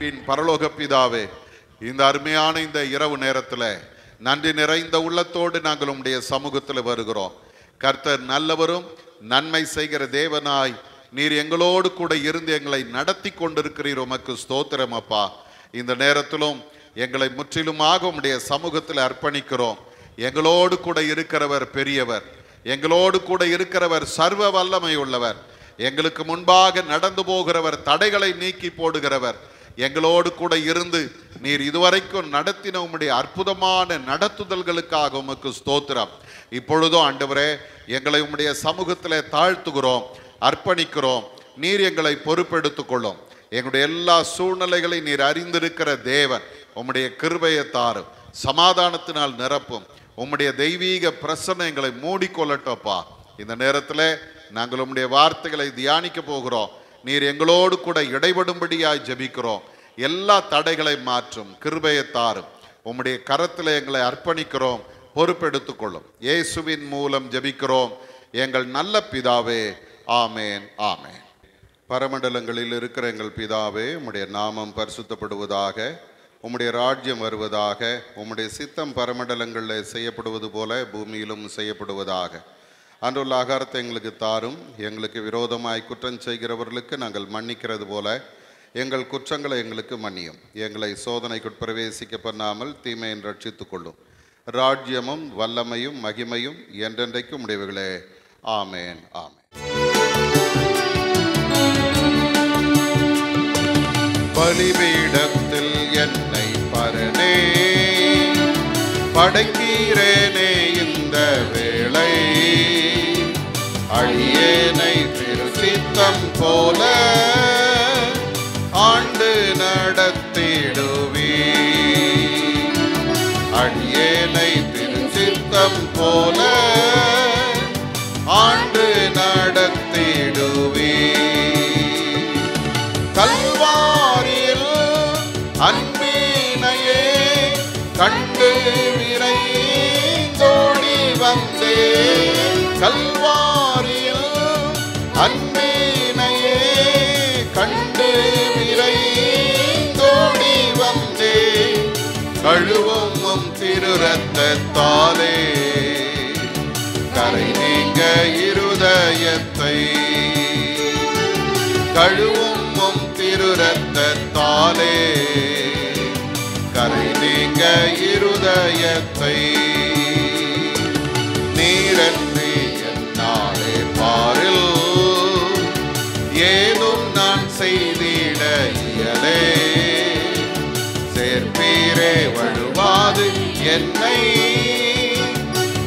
அன்பின் பரலோக பிதாவே, இந்த அருமையான இந்த இரவு நேரத்தில் நன்றி நிறைந்த உள்ளத்தோடு நாங்கள் உம்முடைய சமூகத்தில் வருகிறோம். கர்த்தர் நல்லவரும் நன்மை செய்கிற தேவனாய் நீர் எங்களோடு கூட இருந்து எங்களை நடத்தி கொண்டிருக்கிறீர். உமக்கு ஸ்தோத்திரம் அப்பா. இந்த நேரத்திலும் எங்களை முற்றிலுமாக உம்முடைய சமூகத்தில் அர்ப்பணிக்கிறோம். எங்களோடு கூட இருக்கிறவர் பெரியவர், எங்களோடு கூட இருக்கிறவர் சர்வ வல்லமை உள்ளவர், எங்களுக்கு முன்பாக நடந்து போகிறவர், தடைகளை நீக்கி போடுகிறவர், எங்களோடு கூட இருந்து நீர் இதுவரைக்கும் நடத்தின உம்முடைய அற்புதமான நடத்துதல்களுக்காக உமக்கு ஸ்தோத்திரம். இப்பொழுதும் ஆண்டவரே எங்களை உம்முடைய சமூகத்தில் தாழ்த்துகிறோம், அர்ப்பணிக்கிறோம். நீர் எங்களை பொறுப்பெடுத்துக் கொள்ளும். எங்களுடைய எல்லா சூழ்நிலைகளையும் நீர் அறிந்திருக்கிற தேவன். உம்முடைய கிருபையை தாரும், சமாதானத்தினால் நிரப்பும். உம்முடைய தெய்வீக பிரசன்னம் எங்களை மூடிக்கொள்ளட்டப்பா. இந்த நேரத்தில் நாங்கள் உம்முடைய வார்த்தைகளை தியானிக்க போகிறோம். நீர் எங்களோடு கூட இடைபடும்படியாய் ஜெபிக்கிறோம். எல்லா தடைகளை மாற்றும், கிருபையை தாரும். உம்முடைய கரத்தில் எங்களை அர்ப்பணிக்கிறோம், பொறுப்பெடுத்துக் கொள்ளும். இயேசுவின் மூலம் ஜெபிக்கிறோம் எங்கள் நல்ல பிதாவே, ஆமேன் ஆமேன். பரமண்டலங்களில் இருக்கிற எங்கள் பிதாவே, உம்முடைய நாமம் பரிசுத்தப்படுவதாக, உம்முடைய ராஜ்யம் வருவதாக, உம்முடைய சித்தம் பரமண்டலங்களில் செய்யப்படுவது போல பூமியிலும் செய்யப்படுவதாக. அன்றுள்ள ஆகாரத்தை எங்களுக்கு தாரும். எங்களுக்கு விரோதமாய் குற்றம் செய்கிறவர்களுக்கு நாங்கள் மன்னிக்கிறது போல எங்கள் குற்றங்களை எங்களுக்கு மன்னியும். எங்களை சோதனைக்குட் பிரவேசிக்க பண்ணாமல் தீமையை ரட்சித்துக் கொள்ளும். ராஜ்யமும் வல்லமையும் மகிமையும் என்றென்றைக்கும் உடையவைகளே. ஆமேன் ஆமேன். பலிபீடத்தில் என்னை பரனே படைத்தீரேனே, இந்த வேளை அடியேனை திருச்சித்தம் போல ஆண்டு நடத்திடுவே. அடியேனை திருச்சித்தம் போல ஆண்டு நடத்திடுவே. கல்வாரியில் அன்பினையே கண்டு விரைந்தோடி வந்தே. கல்வாரியில் அன்பினையே கண்டு விரைந்தோடி வந்தே. கழுவும் திரு ரத்தத்தாலே கரை நீங்க இருதயத்தை. கழுவும் திரு ரத்தத்தாலே கரை நீங்க இருதயத்தை. நீரன்றி என்னாலே பாரில் ஏதும் நான் செய்திட இயலே. சேர்ப்பீரே வழுவாது என்னை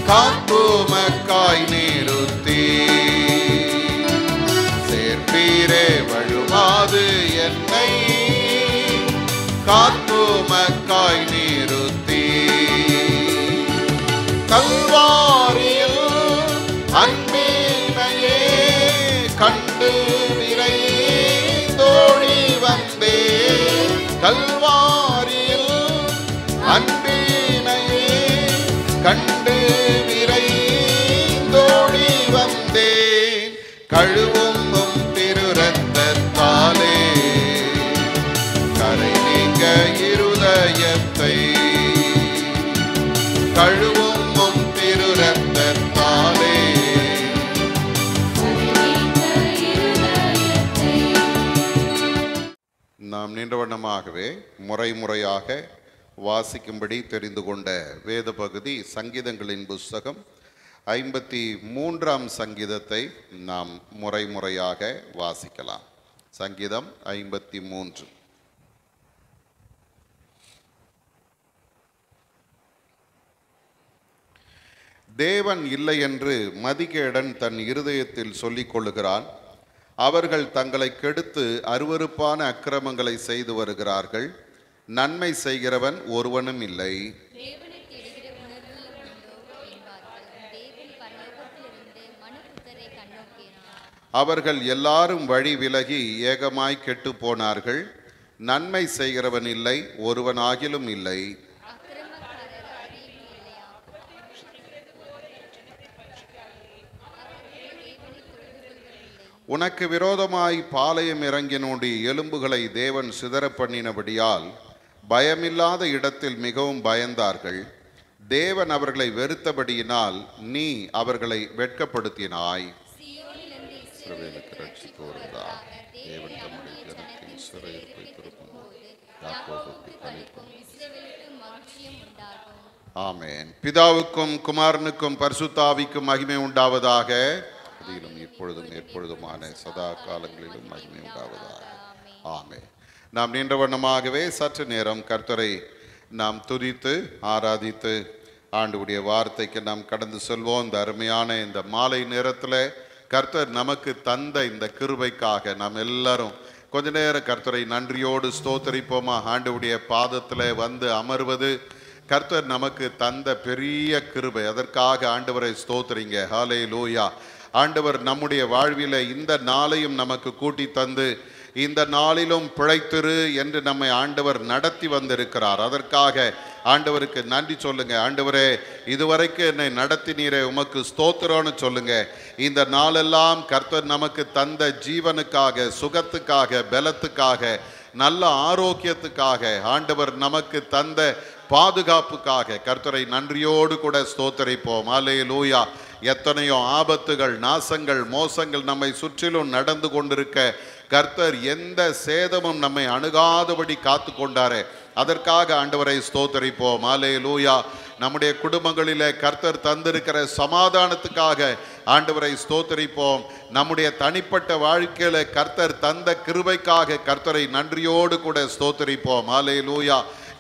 காத்துமக்காய் நிறுத்தி. சேர்ப்பீரே வழுவாது என்னை காத்துமக்காய் நிறுத்தி. கல்வாரியில் அன்பினையே கண்டு விரைந்தோடி வந்தே. கல்வாரியில் அன்பினையே கண்டு விரைந்தோடி வந்தே. கழுவும் திரு ரத்தத்தாலே கரை நீங்க இருதயத்தை. கழுவும் திரு ரத்தத்தாலே. நாம் நின்ற வண்ணமாகவே முறையாக வாசிக்கும்படி தெரிந்து கொண்ட வேத பகுதி சங்கீதங்களின் புஸ்தகம் 53ஆம் சங்கீதத்தை நாம் முறையாக வாசிக்கலாம். சங்கீதம் 53. தேவன் இல்லை என்று மதிகேடன் தன் இருதயத்தில் சொல்லிக் கொள்ளுகிறான். அவர்கள் தங்களை கெடுத்து அருவருப்பான அக்கிரமங்களை செய்து வருகிறார்கள். நன்மை செய்கிறவன் ஒருவனும் இல்லை. அவர்கள் எல்லாரும் வழி விலகி ஏகமாய் கெட்டு போனார்கள். நன்மை செய்கிறவன் இல்லை, ஒருவனாகிலும் இல்லை. உனக்கு விரோதமாய் பாளையம் இறங்கினோடைய எலும்புகளை தேவன் சிதற பண்ணினபடியால் பயமில்லாத இடத்தில் மிகவும் பயந்தார்கள். தேவன் அவர்களை வெறுத்தபடியினால் நீ அவர்களை வெட்கப்படுத்தினாய். ஆமென். பிதாவுக்கும் குமாரனுக்கும் பரிசுத்தாவிக்கும் மகிமை உண்டாவதாக. அதிலும் இப்பொழுதும் எப்பொழுதுமான சதா காலங்களிலும் மகிமை உண்டாவதாக. ஆமென். நாம் நின்ற வண்ணமாகவே சற்று நேரம் கர்த்தரை நாம் துதித்து ஆராதித்து ஆண்டவருடைய வார்த்தைக்கு நாம் கடந்து செல்வோம். இந்த அருமையான இந்த மாலை நேரத்தில் கர்த்தர் நமக்கு தந்த இந்த கிருபைக்காக நாம் எல்லாரும் கொஞ்ச நேரம் கர்த்தரை நன்றியோடு ஸ்தோத்தரிப்போமா. ஆண்டவருடைய பாதத்தில் வந்து அமர்வது கர்த்தர் நமக்கு தந்த பெரிய கிருபை. அதற்காக ஆண்டவரை ஸ்தோத்திரிங்க. ஹல்லேலூயா. ஆண்டவர் நம்முடைய வாழ்வில இந்த நாளையும் நமக்கு கூட்டி தந்து இந்த நாளிலும் பிழைத்திரு என்று நம்மை ஆண்டவர் நடத்தி வந்திருக்கிறார். அதற்காக ஆண்டவருக்கு நன்றி சொல்லுங்க. ஆண்டவரே, இதுவரைக்கும் என்னை நடத்தினீரே, உமக்கு ஸ்தோத்திரம்னு சொல்லுங்க. இந்த நாளெல்லாம் கர்த்தர் நமக்கு தந்த ஜீவனுக்காக, சுகத்துக்காக, பலத்துக்காக, நல்ல ஆரோக்கியத்துக்காக, ஆண்டவர் நமக்கு தந்த பாதுகாப்புக்காக கர்த்தரை நன்றியோடு கூட ஸ்தோத்தரிப்போம். அல்லேலூயா. எத்தனையோ ஆபத்துகள், நாசங்கள், மோசங்கள் நம்மை சுற்றிலும் நடந்து கொண்டிருக்க கர்த்தர் எந்த சேதமும் நம்மை அணுகாதபடி காத்து கொண்டாரே, அதற்காக ஆண்டவரை ஸ்தோத்தரிப்போம். அல்லேலூயா. நம்முடைய குடும்பங்களிலே கர்த்தர் தந்திருக்கிற சமாதானத்துக்காக ஆண்டவரை ஸ்தோத்தரிப்போம். நம்முடைய தனிப்பட்ட வாழ்க்கையில கர்த்தர் தந்த கிருபைக்காக கர்த்தரை நன்றியோடு கூட ஸ்தோத்தரிப்போம். அல்லேலூயா.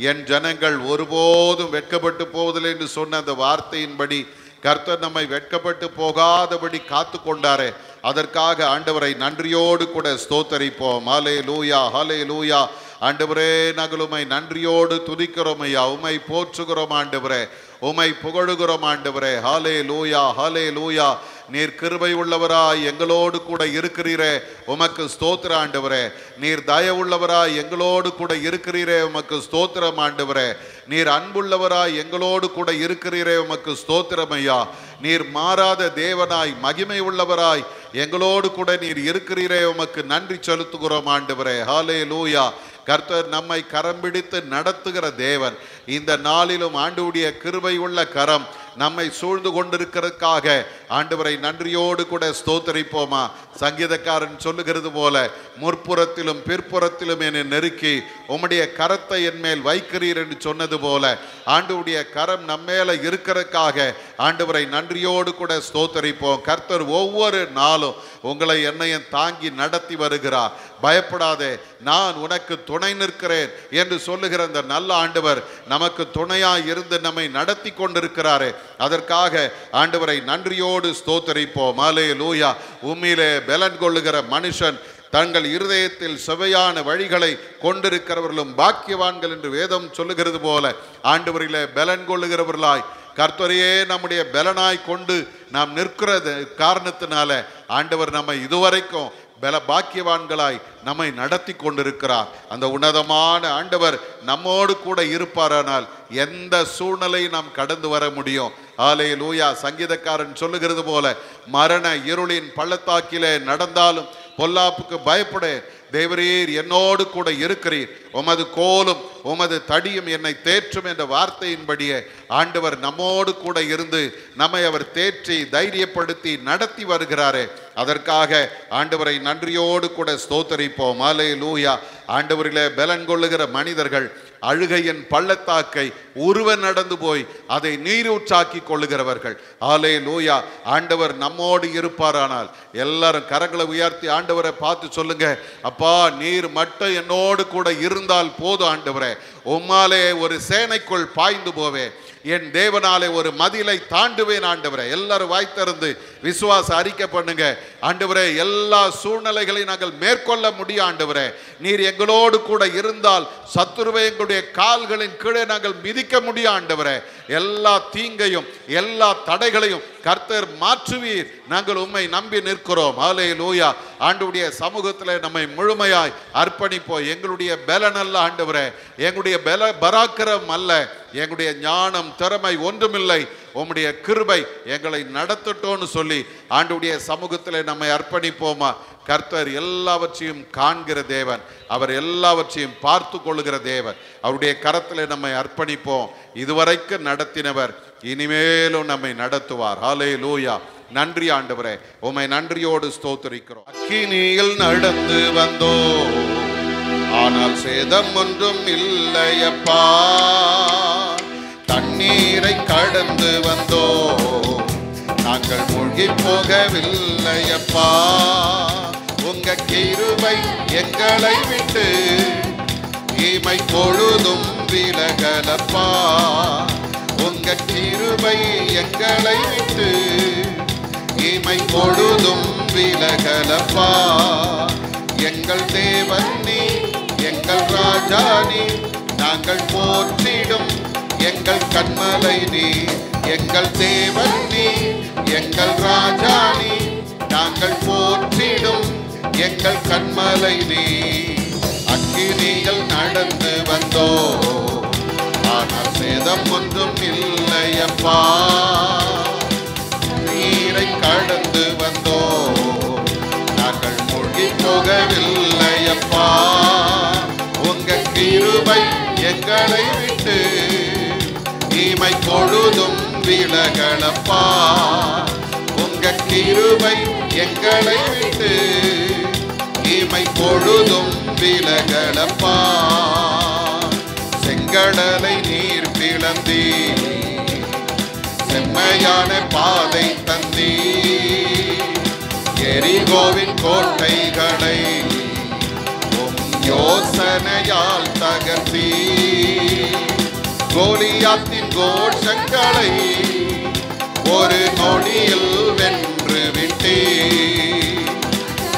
என் ஜனங்கள் ஒருபோதும் வெட்கப்பட்டு போவதில்லை என்று சொன்ன அந்த வார்த்தையின்படி கர்த்தர் நம்மை வெட்கப்பட்டு போகாதபடி காத்து கொண்டாரே, அதற்காக ஆண்டவரை நன்றியோடு கூட ஸ்தோத்தரிப்போம். ஹல்லேலூயா, ஹல்லேலூயா. ஆண்டவரே, நாங்கள் உம்மை நன்றியோடு துதிக்கிறோம் ஐயா, உம்மை போற்றுகிறோம் ஆண்டவரே, உம்மை புகழுகிறோம் ஆண்டவரே. ஹல்லேலூயா, ஹல்லேலூயா. நீர் கிருபை உள்ளவராய் எங்களோடு கூட இருக்கிறீரே, உமக்கு ஸ்தோத்திர ஆண்டவரே. நீர் தயவுள்ளவராய் எங்களோடு கூட இருக்கிறீரே, உமக்கு ஸ்தோத்திரம் ஆண்டவரே. நீர் அன்புள்ளவராய் எங்களோடு கூட இருக்கிறீரே, உமக்கு ஸ்தோத்திரம் ஐயா. நீர் மாறாத தேவனாய் மகிமை உள்ளவராய் எங்களோடு கூட நீர் இருக்கிறீரே, உமக்கு நன்றி செலுத்துகிறோம் ஆண்டவரே. ஹல்லேலூயா. கர்த்தர் நம்மை கரம் பிடித்து நடத்துகிற தேவன். இந்த நாளிலும் ஆண்டவருடைய கிருபை உள்ள கரம் நம்மை சூழ்ந்து கொண்டிருக்கிறதுக்காக ஆண்டவரை நன்றியோடு கூட ஸ்தோத்தரிப்போமா. சங்கீதக்காரன் சொல்லுகிறது போல, முற்புறத்திலும் பிற்புறத்திலும் என்னை நெருக்கி உம்முடைய கரத்தை என் மேல் வைக்கிறீர் என்று சொன்னது போல ஆண்டவருடைய கரம் நம்மேல இருக்கிறதுக்காக ஆண்டவரை நன்றியோடு கூட ஸ்தோத்தரிப்போம். கர்த்தர் ஒவ்வொரு நாளும் உங்களை என்னையும் தாங்கி நடத்தி வருகிறார். பயப்படாதே, நான் உனக்கு துணை நிற்கிறேன் என்று சொல்லுகிற அந்த நல்ல ஆண்டவர் நமக்கு துணையாய் இருந்து நம்மை நடத்தி கொண்டிருக்கிறாரே, அதற்காக ஆண்டவரை நன்றியோடு ஸ்தோத்தரிப்போம். அல்லேலூயா. உம்மிலே பலன் கொள்ளுகிற மனுஷன் தங்கள் இருதயத்தில் செவையான வழிகளை கொண்டிருக்கிறவர்களும் பாக்கியவான்கள் என்று வேதம் சொல்லுகிறது போல ஆண்டவரிலே பலன் கொள்ளுகிறவர்களாய் கர்த்தரையே நம்முடைய பலனாய் கொண்டு நாம் நிற்கிறது காரணத்தினால ஆண்டவர் நம்மை இதுவரைக்கும் பாக்கியவான்களாய் நம்மை நடத்தி கொண்டிருக்கிறார். அந்த உன்னதமான ஆண்டவர் நம்மோடு கூட இருப்பாரானால் எந்த சூழ்நிலையும் நாம் கடந்து வர முடியும். அல்லேலூயா. சங்கீதக்காரன் சொல்லுகிறது போல, மரண இருளின் பள்ளத்தாக்கிலே நடந்தாலும் பொல்லாப்புக்கு பயப்படேன், தேவரீர் என்னோடு கூட இருக்கிறீர், உமது கோலும் உமது தடியும் என்னை தேற்றும் என்ற வார்த்தையின்படியே ஆண்டவர் நம்மோடு கூட இருந்து நம்மை அவர் தேற்றி தைரியப்படுத்தி நடத்தி வருகிறாரே, அதற்காக ஆண்டவரை நன்றியோடு கூட ஸ்தோத்தரிப்போம். அல்லேலூயா. ஆண்டவரிலே பலன் கொள்ளுகிற மனிதர்கள் அழுகையின் பள்ளத்தாக்கை உருவ நடந்து போய் அதை நீரூற்றாக்கி கொள்ளுகிறவர்கள். அல்லேலூயா. ஆண்டவர் நம்மோடு இருப்பாரானால் எல்லாரும் கரங்களை உயர்த்தி ஆண்டவரை பார்த்து சொல்லுங்க, அப்பா நீர் மட்டும் என்னோடு கூட இருந்தால் போதும் ஆண்டவரே, உம்மாலே ஒரு சேனைக்குள் பாய்ந்து போவேன், என் தேவனாலே ஒரு மதிலை தாண்டுவேன் ஆண்டவரே. எல்லாரும் வாய் திறந்து விசுவாச அறிக்கை பண்ணுங்க. ஆண்டவரே, எல்லா சூழ்நிலைகளையும் நாங்கள் மேற்கொள்ள முடியும் ஆண்டவரே. நீர் எங்களோடு கூட இருந்தால் சத்துருவை எங்களுடைய கால்களின் கீழே நாங்கள் மிதிக்க முடியும் ஆண்டவரே. எல்லா தீங்கையும் எல்லா தடைகளையும் கர்த்தர் மாற்றுவீர். நாங்கள் உம்மை நம்பி நிற்கிறோம். அல்லேலூயா. ஆண்டவருடைய சமூகத்தில் நம்மை முழுமையாய் அர்ப்பணிப்போம். எங்களுடைய பலன் அல்ல ஆண்டவரே, எங்களுடைய பராக்கிரம் அல்ல, எங்களுடைய ஞானம் திறமை ஒன்றுமில்லை, உம்முடைய கிருபை எங்களை நடத்தட்டோன்னு சொல்லி ஆண்டவருடைய சமூகத்தில் நம்மை அர்ப்பணிப்போமா. கர்த்தர் எல்லாவற்றையும் காண்கிற தேவன், அவர் எல்லாவற்றையும் பார்த்து கொள்ளுகிற தேவன். அவருடைய கரத்தில் நம்மை அர்ப்பணிப்போம். இதுவரைக்கும் நடத்தினவர் இனிமேலும் நம்மை நடத்துவார். ஹல்லேலூயா. நன்றி ஆண்டவரே, உம்மை நன்றியோடு ஸ்தோத்திரிக்கிறோம். அக்கினியில் நடந்து வந்தோ, ஆனால் சேதம் ஒன்றும் இல்லையப்பா. தண்ணீரை கடந்து வந்தோ, நாங்கள் மூழ்கி போகவில்லையப்பா. உங்க கிருபை எங்களை விட்டு இமை பொழுதும் விலகலப்பா. உங்க கிருபை எங்களை விட்டு இமை பொழுதும் விலகலப்பா. எங்கள் தேவன் நீ, எங்கள் ராஜா நீ, நாங்கள் போற்றிடும் எங்கள் கண்மலை நீ. எங்கள் தேவன் நீ, எங்கள் ராஜா நீ, நாங்கள் போற்றிடும் எங்கள் கண்மலை நீ. அக்கினியில் நடந்து வந்தோ, ஆனால் சேதம் ஒன்றும் இல்லையப்பா. நீரை கடந்து வந்தோ, நாங்கள் மூழ்கி போகவில்லையப்பா. உங்க கிருபை எங்களை விட்டு இமை பொழுதும் விலகலப்பா. உங்க கிருபை எங்களை விட்டு இமை பொழுதும் விலகலப்பா. செங்கடலை நீர் பிளந்தீ, செம்மையான பாதை தந்தீ. எரிகோவின் கோட்டைகளை உம் யோசனையால் தகர்த்தீ. கோலியாத்தின் கோஷங்களை ஒரு நொடியில் வென்று விட்டே.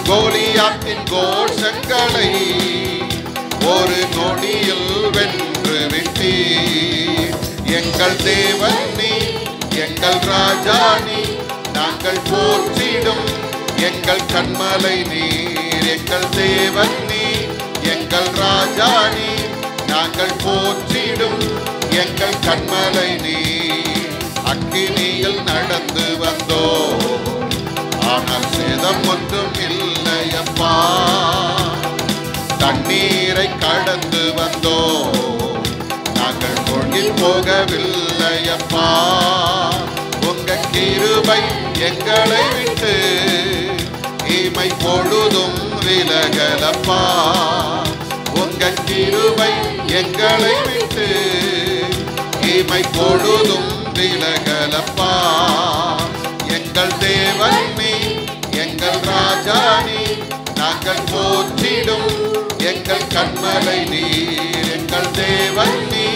கோலியாத்தின் கோஷங்களை ஒரு நொடியில் வென்று விட்டே. எங்கள் தேவன் நீ, எங்கள் ராஜா நீ, நாங்கள் போற்றிடும் எங்கள் கண்மலை நீர். எங்கள் தேவன் நீ, எங்கள் ராஜா நீ, நாங்கள் போற்றிடும் எங்கள் கண்மலை நீ. அக்கினியில் நடந்து வந்தோ, ஆனால் சேதம் ஒன்றும் இல்லையப்பா. தண்ணீரை கடந்து வந்தோ, நாங்கள் மூழ்கி போகவில்லையப்பா. உங்க கிருபை எங்களை விட்டு இமை பொழுதும் விலகலப்பா. உங்க கிருபை எங்களை விட்டு இமை பொழுதும் விலகலப்பா. எங்கள் தேவன் நீ, எங்கள் ராஜா நீ, நாங்கள் போற்றிடும் எங்கள் கண்மலை நீர். எங்கள் தேவன் நீ,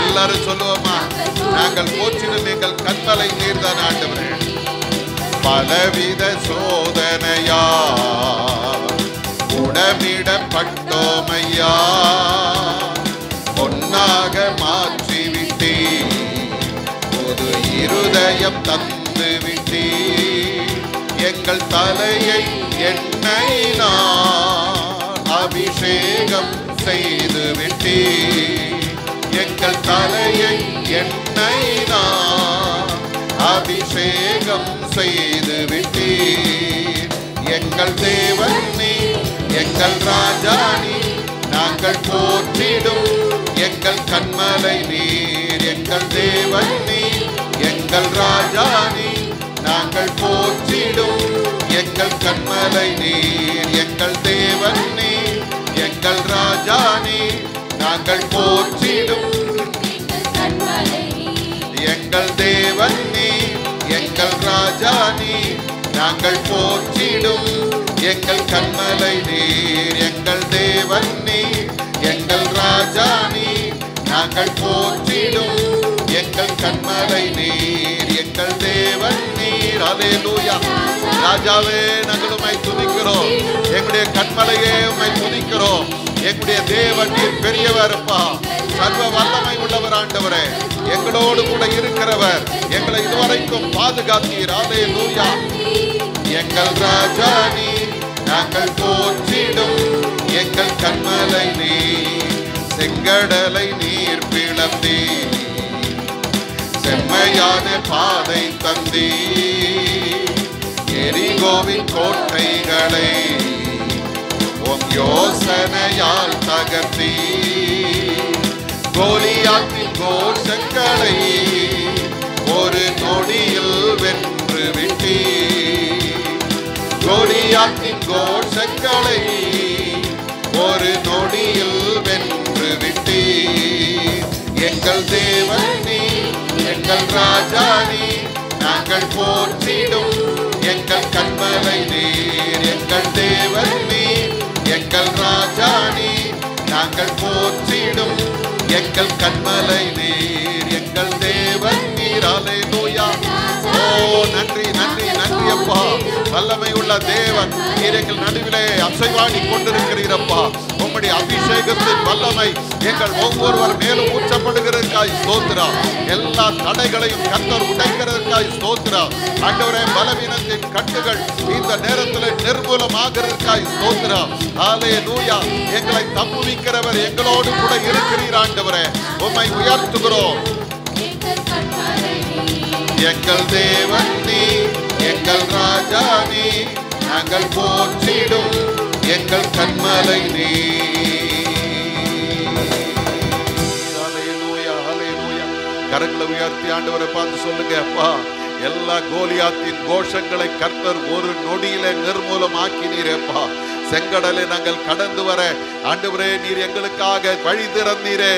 எல்லாரும் சொல்லுவோமா, நாங்கள் போற்றிடும் எங்கள் கண்மலை நீர் தான் ஆண்டவரே. பலவித சோதனையா உடமிடப்பட்டோமையா, பொன்னாக மாற்றிவிட்டே. புது இருதயம் தந்து விட்டே. எங்கள் தலையை எண்ணெயினால் அபிஷேகம் செய்து விட்டே. எங்கள் தலையை எண்ணெயினால் அபிஷேகம் செய்து விட்டே. எங்கள் தேவன் நீ, எங்கள் ராஜா நீ, நாங்கள் போற்றிடும் எங்கள் கண்மலை நீர். எங்கள் தேவன் நீ, எங்கள் ராஜா நீ, நாங்கள் போற்றிடும் எங்கள் கண்மலை நீர். எங்கள் தேவன் நீ, எங்கள் ராஜா நீ, நாங்கள் போற்றிடும் எங்கள் தேவன் நீ, எங்கள் ராஜா நீ, நாங்கள் போற்றிடும் எங்கள் கண்மலை நீர். எங்கள் தேவன் நீ, எங்கள் ராஜா நீ, நாங்கள் போற்றிடும் எங்கள் கண்மலை நீர். எங்கள் தேவன் நீர். அல்லேலூயா. ராஜாவே, நாங்கள் உம்மை துதிக்கிறோம். எங்களுடைய கண்மலையே உம்மை துதிக்கிறோம். எங்களுடைய தேவன் நீர் பெரியவர்ப்பா, சர்வ வல்லமை உள்ளவர் ஆண்டவரே. எங்களோடு கூட இருக்கிறவர், எங்களை இதுவரைக்கும் பாதுகாத்தீர். அல்லேலூயா. எங்கள் ராஜா நீ, நாங்கள் போற்றிடும் எங்கள் கண்மலை நீர். செங்கடலை நீர் பிளந்தீர், செம்மையான பாதை தந்தீர். எரிகோவின் கோட்டைகளை உம் யோசனையால் தகர்த்தி, கோலியாத்தின் கோஷங்களை ஒரு நொடியில் வென்று விட்டி, கோலியாத்தின் கோஷங்களை ஒரு நொடியில் வென்று விட்டி. எங்கள் தேவன் நீ, எங்கள் ராஜா நீ, நாங்கள் போற்றிடும் எங்கள் கண்மலை நீர். எங்கள் தேவன் நீ, எங்கள் ராஜா நீ, நாங்கள் போற்றிடும் எங்கள் கண்மலை நீர். எங்கள் தேவன் நீர். அல்லேலூயா. ஓ நன்றி நன்றி நன்றி அப்பா. வல்லமை உள்ள தேவன் நீர் எங்கள் நடுவிலே அசைவாடி கொண்டிருக்கிறீரப்பா. உம்முடைய அபிஷேகத்தின் வல்லமை எங்கள் ஒவ்வொருவர் மேலும் ஊற்றப்படுகிறதற்காய் ஸ்தோத்திரம். எல்லா தடைகளையும் கர்த்தர் உடைக்கிறதற்காய் ஸ்தோத்திரம். ஆண்டவரே, பலவீனத்தின் கட்டுகள் இந்த நேரத்தில் நிர்மூலமாகிறதற்காய் ஸ்தோத்திரம். ஹல்லேலூயா. எங்களை தப்புவிக்கிறவர் எங்களோடு கூட இருக்கிறீர் ஆண்டவரே. உம்மை உயர்த்துகிறோம். எங்கள் தேவன் நீ, எங்கள் ராஜா நீ, நாங்கள் போற்றிடும் எங்கள் கண்மலை நீ. ஹல்லேலூயா, ஹல்லேலூயா. கரங்களை உயர்த்தி ஆண்டவரை பார்த்து சொல்லுங்க, அப்பா, எல்லா கோலியாத்தின் கோஷங்களை கர்த்தர் ஒரு நொடியிலே நிர்மூலமாக்கினீரேப்பா. செங்கடலை நாங்கள் கடந்து வர ஆண்டவரே நீர் எங்களுக்காக வழி திறந்தீரே.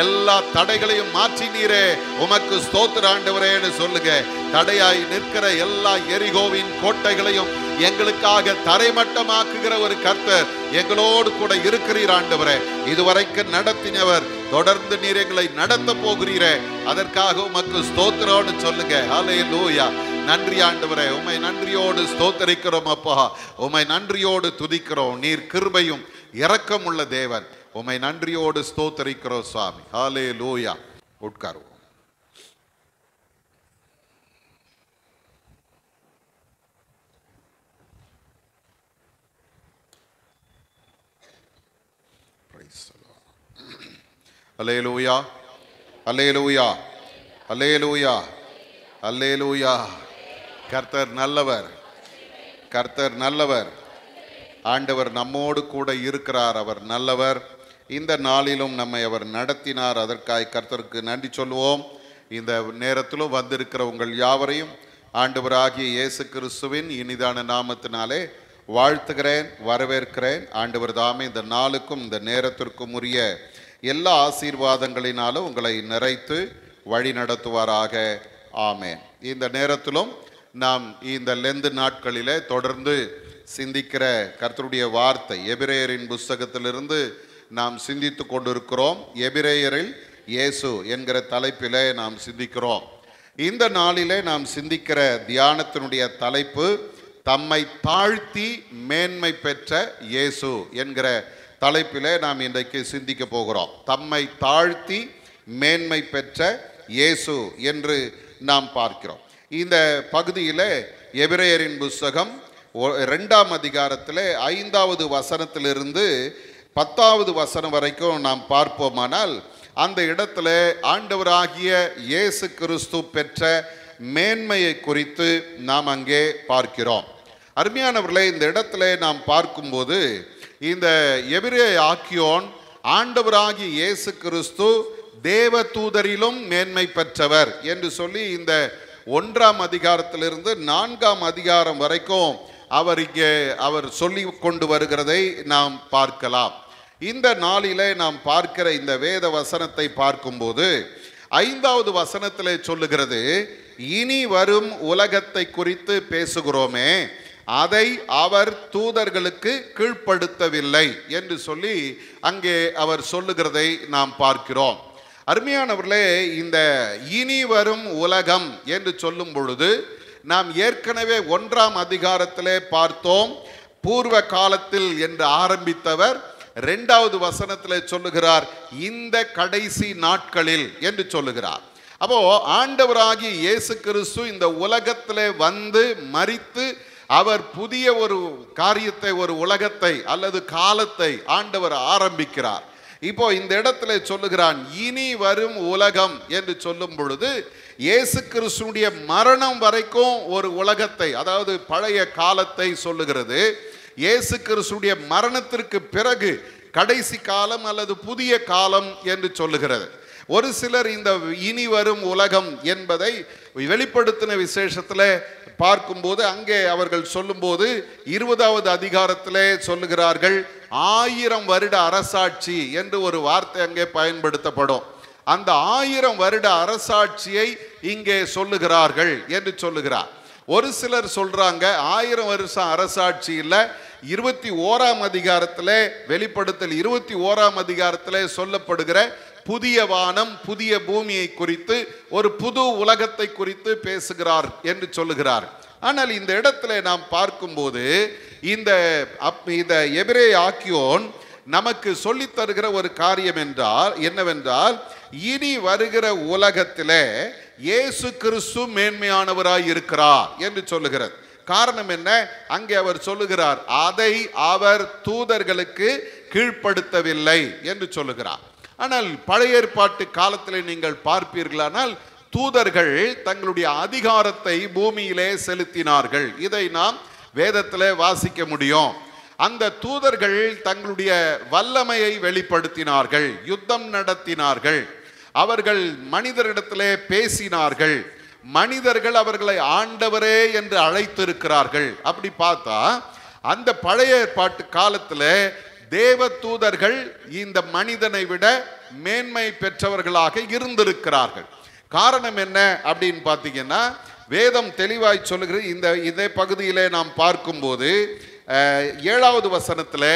எல்லா தடைகளையும் மாற்றினீரே. உமக்கு ஸ்தோத்திர ஆண்டவரேன்னு சொல்லுங்க. தடையாய் நிற்கிற எல்லா எரிகோவின் கோட்டைகளையும் எங்களுக்காக தரைமட்டமாக்குகிற ஒரு கர்த்தர் எங்களோடு கூட இருக்கிறீர் ஆண்டவரே. இதுவரைக்கும் நடத்தினவர், தொடர்ந்து நீர் எங்களை நடத்த போகிறீரே. அதற்காக உமக்கு ஸ்தோத்திரம்னு சொல்லுங்க. ஹல்லேலூயா. நன்றி ஆண்டவரே. உம்மை நன்றியோடு ஸ்தோத்தரிக்கிறோம் அப்பா. உம்மை நன்றியோடு துதிக்கிறோம். நீர் கிருபையும் இரக்கமுள்ள தேவன். உம்மை நன்றியோடு ஸ்தோத்தரிக்கிறோம் சுவாமி. ஹல்லேலூயா. உட்காருவோம். ஹல்லேலூயா, ஹல்லேலூயா, ஹல்லேலூயா, ஹல்லேலூயா. கர்த்தர் நல்லவர், கர்த்தர் நல்லவர். ஆண்டவர் நம்மோடு கூட இருக்கிறார். அவர் நல்லவர். இந்த நாளிலும் நம்மை அவர் நடத்தினார். அதற்காக கர்த்தருக்கு நன்றி சொல்வோம். இந்த நேரத்திலும் வந்திருக்கிற உங்கள் யாவரையும் ஆண்டவராகிய இயேசு கிறிஸ்துவின் இனிதான நாமத்தினாலே வாழ்த்துகிறேன், வரவேற்கிறேன். ஆண்டவர் தாமே இந்த நாளுக்கும் இந்த நேரத்திற்கும் உரிய எல்லா ஆசீர்வாதங்களினாலும் உங்களை நிறைத்து வழி நடத்துவாராக. ஆமென். இந்த நேரத்திலும் நாம் இந்த லெந்து நாட்களிலே தொடர்ந்து சிந்திக்கிற கர்த்தருடைய வார்த்தை எபிரேயரின் புஸ்தகத்திலிருந்து நாம் சிந்தித்து கொண்டிருக்கிறோம். எபிரேயரில் இயேசு என்கிற தலைப்பிலே நாம் சிந்திக்கிறோம். இந்த நாளிலே நாம் சிந்திக்கிற தியானத்தினுடைய தலைப்பு தம்மை தாழ்த்தி மேன்மை பெற்ற இயேசு என்கிற தலைப்பிலே நாம் இன்றைக்கு சிந்திக்க போகிறோம். தம்மை தாழ்த்தி மேன்மை பெற்ற இயேசு என்று நாம் பார்க்கிறோம். இந்த பகுதியில் எபிரேயரின் புஸ்தகம் 2ஆம் அதிகாரத்தில் 5வது வசனத்திலிருந்து 10வது வசனம் வரைக்கும் நாம் பார்ப்போமானால், அந்த இடத்துல ஆண்டவராகிய இயேசு கிறிஸ்து பெற்ற மேன்மையை குறித்து நாம் அங்கே பார்க்கிறோம். அருமையானவர்களே, இந்த இடத்துல நாம் பார்க்கும்போது இந்த எபிரேய ஆக்கியோன் ஆண்டவராகிய இயேசு கிறிஸ்து தேவ தூதரிலும் மேன்மை பெற்றவர் என்று சொல்லி இந்த 1ஆம் அதிகாரத்திலிருந்து 4ஆம் அதிகாரம் வரைக்கும் அவர் சொல்லி கொண்டு வருகிறதை நாம் பார்க்கலாம். இந்த நாளிலே நாம் பார்க்கிற இந்த வேத வசனத்தை பார்க்கும்போது 5வது வசனத்திலே சொல்லுகிறது, இனி வரும் உலகத்தை குறித்து பேசுகிறோமே, அதை அவர் தூதர்களுக்கு கீழ்ப்படுத்தவில்லை என்று சொல்லி அங்கே அவர் சொல்லுகிறதை நாம் பார்க்கிறோம். அருமையானவர்களே, இந்த இனி வரும் உலகம் என்று சொல்லும் பொழுது நாம் ஏற்கனவே 1ஆம் அதிகாரத்திலே பார்த்தோம். பூர்வ காலத்தில் என்று ஆரம்பித்தவர் 2வது வசனத்திலே சொல்லுகிறார் இந்த கடைசி நாட்களில் என்று சொல்லுகிறார். அப்போ ஆண்டவராகிய இயேசு கிறிஸ்து இந்த உலகத்திலே வந்து மரித்து அவர் புதிய ஒரு காரியத்தை, ஒரு உலகத்தை அல்லது காலத்தை ஆண்டவர் ஆரம்பிக்கிறார். இப்போ இந்த இடத்துல சொல்லுகிறான் இனி வரும் உலகம் என்று சொல்லும் பொழுது இயேசு கிறிஸ்துடைய மரணம் வரைக்கும் ஒரு உலகத்தை, அதாவது பழைய காலத்தை சொல்லுகிறது. இயேசு கிறிஸ்துடைய மரணத்திற்கு பிறகு கடைசி காலம் அல்லது புதிய காலம் என்று சொல்லுகிறது. ஒரு சிலர் இந்த இனி வரும் உலகம் என்பதை வெளிப்படுத்தின விசேஷத்தில் பார்க்கும்போது அங்கே அவர்கள் சொல்லும்போது 20வது அதிகாரத்திலே சொல்லுகிறார்கள், 1000 வருட அரசாட்சி என்று ஒரு வார்த்தை அங்கே பயன்படுத்தப்படும். அந்த 1000 வருட அரசாட்சியை இங்கே சொல்லுகிறார்கள் என்று சொல்லுகிறார். ஒரு சிலர் சொல்றாங்க 1000 வருஷம் அரசாட்சி இல்ல, 21ஆம் அதிகாரத்திலே, வெளிப்படுத்தல் 21ஆம் அதிகாரத்திலே சொல்லப்படுகிற புதிய வானம் புதிய பூமியை குறித்து, ஒரு புது உலகத்தை குறித்து பேசுகிறார் என்று சொல்லுகிறார். ஆனால் இந்த இடத்துல நாம் பார்க்கும்போது இந்த எபிரேய ஆக்கியோன் நமக்கு சொல்லித் தருகிற ஒரு காரியம் என்றால் என்னவென்றால், இனி வருகிற உலகத்திலே இயேசு கிறிஸ்து மேன்மையானவராய் இருக்கிறார் என்று சொல்லுகிறது. காரணம் என்ன? அங்கே அவர் சொல்லுகிறார், அதை அவர் தூதர்களுக்கு கீழ்ப்படுத்தவில்லை என்று சொல்லுகிறார். ஆனால் பழைய ஏற்பாட்டு காலத்தில் நீங்கள் பார்ப்பீர்களானால் தூதர்கள் தங்களுடைய அதிகாரத்தை பூமியிலே செலுத்தினார்கள். இதை நாம் வேதத்திலே வாசிக்க முடியும். அந்த தூதர்கள் தங்களுடைய வல்லமையை வெளிப்படுத்தினார்கள், யுத்தம் நடத்தினார்கள், அவர்கள் மனிதரிடத்திலே பேசினார்கள், மனிதர்கள் அவர்களை ஆண்டவரே என்று அழைத்திருக்கிறார்கள். அப்படி பார்த்தா அந்த பழைய ஏற்பாட்டு காலத்தில் தேவ தூதர்கள் இந்த மனிதனை விட மேன்மை பெற்றவர்களாக இருந்திருக்கிறார்கள். காரணம் என்ன அப்படின்னு பார்த்தீங்கன்னா, வேதம் தெளிவாய் சொல்லுகிறது. இதே பகுதியிலே நாம் பார்க்கும்போது 7வது வசனத்தில்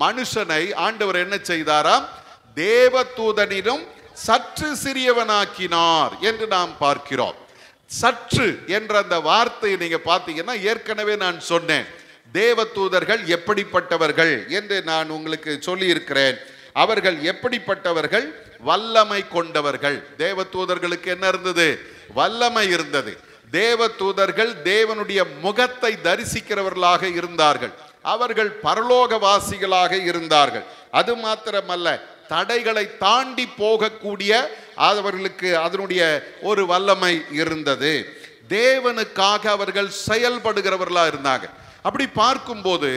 மனுஷனை ஆண்டவர் என்ன செய்தாராம்? தேவ தூதனிலும் சற்று சிறியவனாக்கினார் என்று நாம் பார்க்கிறோம். சற்று என்ற அந்த வார்த்தையை நீங்க பார்த்தீங்கன்னா, ஏற்கனவே நான் சொன்னேன் தேவ தூதர்கள் எப்படிப்பட்டவர்கள் என்று நான் உங்களுக்கு சொல்லி இருக்கிறேன். அவர்கள் எப்படிப்பட்டவர்கள்? வல்லமை கொண்டவர்கள். தேவ தூதர்களுக்கு என்ன இருந்தது? வல்லமை இருந்தது. தேவ தூதர்கள் தேவனுடைய முகத்தை தரிசிக்கிறவர்களாக இருந்தார்கள். அவர்கள் பரலோகவாசிகளாக இருந்தார்கள். அது மாத்திரமல்ல, தடைகளை தாண்டி போகக்கூடிய அவர்களுக்கு அதனுடைய ஒரு வல்லமை இருந்தது. தேவனுக்காக அவர்கள் செயல்படுகிறவர்களா இருந்தாங்க. அப்படி பார்க்கும்போது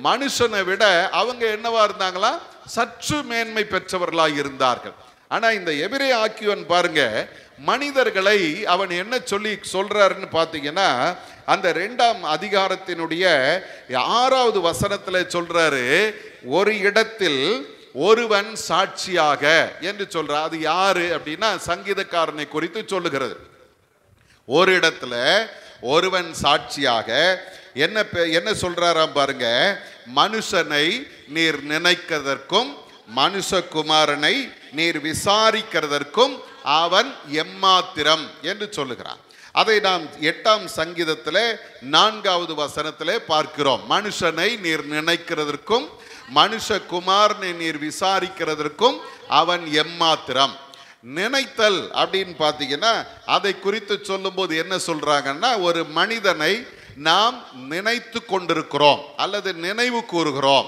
மனுஷனை விட அவங்க என்னவா இருந்தாங்களா? சற்று மேன்மை பெற்றவர்களா இருந்தார்கள். ஆனா இந்த எபிரேய ஆக்கியோன் பாருங்க, மனிதர்களை அவன் என்ன சொல்றாருன்னு பார்த்தீங்கன்னா, அந்த 2ஆம் அதிகாரத்தினுடைய 6வது வசனத்துல சொல்றாரு, ஒரு இடத்தில் ஒருவன் சாட்சியாக என்று சொல்றார். அது யாரு அப்படின்னா சங்கீதக்காரனை குறித்து சொல்லுகிறது. ஒரு இடத்துல ஒருவன் சாட்சியாக என்ன சொல்றாராம் பாருங்க, மனுஷனை நீர் நினைக்கிறதற்கும் மனுஷகுமாரனை நீர் விசாரிக்கிறதற்கும் அவன் எம்மாத்திரம் என்று சொல்லுகிறான். அதை நாம் 8ஆம் சங்கீதத்தில் 4வது வசனத்திலே பார்க்கிறோம். மனுஷனை நீர் நினைக்கிறதற்கும் மனுஷகுமாரனை நீர் விசாரிக்கிறதற்கும் அவன் எம்மாத்திரம். நினைத்தல் அப்படின்னு பார்த்தீங்கன்னா, அதை குறித்து சொல்லும்போது என்ன சொல்றாங்கன்னா, ஒரு மனிதனை நாம் நினைத்து கொண்டிருக்கிறோம் அல்லது நினைவு கூறுகிறோம்.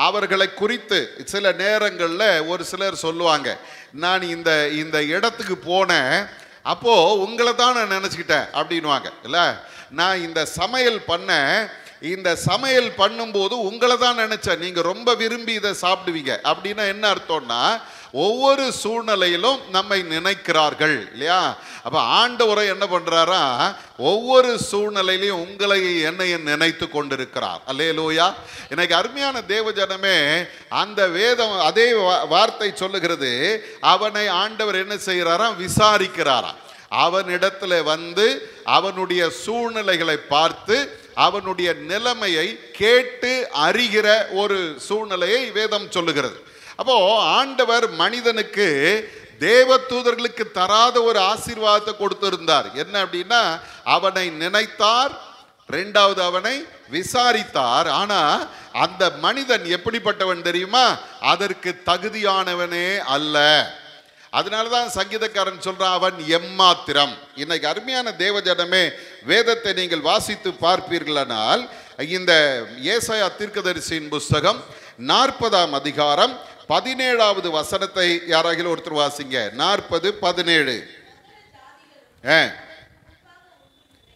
அவர்களை குறித்து சில நேரங்களில் ஒரு சிலர் சொல்லுவாங்க, நான் இந்த இடத்துக்கு போனேன், அப்போ உங்களை தான் நான் நினச்சிக்கிட்டேன் அப்படின்வாங்க. இல்லை, நான் இந்த சமையல் பண்ணும்போது உங்களை தான் நினைச்சேன், நீங்க ரொம்ப விரும்பி இதை சாப்பிடுவீங்க அப்படின்னா என்ன அர்த்தம்னா, ஒவ்வொரு சூழ்நிலையிலும் நம்மை நினைக்கிறார்கள் இல்லையா? அப்ப ஆண்டவரை என்ன பண்றாரா, ஒவ்வொரு சூழ்நிலையிலையும் உங்களை என்னையும் நினைத்து கொண்டிருக்கிறார். அல்லேலூயா. எனக்கு அருமையான தேவஜனமே, அந்த வேதம் அதே வார்த்தை சொல்லுகிறது, அவனை ஆண்டவர் என்ன செய்யறாராம்? விசாரிக்கிறாராம். அவனிடத்துல வந்து அவனுடைய சூழ்நிலைகளை பார்த்து அவனுடைய நிலைமையை கேட்டு அறிகிற ஒரு சூழ்நிலையை வேதம் சொல்லுகிறது. அப்போ ஆண்டவர் மனிதனுக்கு தேவ தூதர்களுக்கு தராத ஒரு ஆசீர்வாதத்தை கொடுத்திருந்தார். என்ன அப்படின்னா, அவனை நினைத்தார், 2வது அவனை விசாரித்தார். ஆனா அந்த மனிதன் எப்படிப்பட்டவன் தெரியுமா? அதற்கு தகுதியானவனே அல்ல. அதனாலதான் சங்கீதக்காரன் சொல்றான், அவன் எம்மாத்திரம். இன்னைக்கு அருமையான தேவஜனமே, வேதத்தை நீங்கள் வாசித்து பார்ப்பீர்களானால், இந்த ஏசாயா தீர்க்கதரிசியின் புஸ்தகம் 40ஆம் அதிகாரம் 17வது வசனத்தை யாராகிலும் ஒருத்தர் வாசிங்க. 40:17.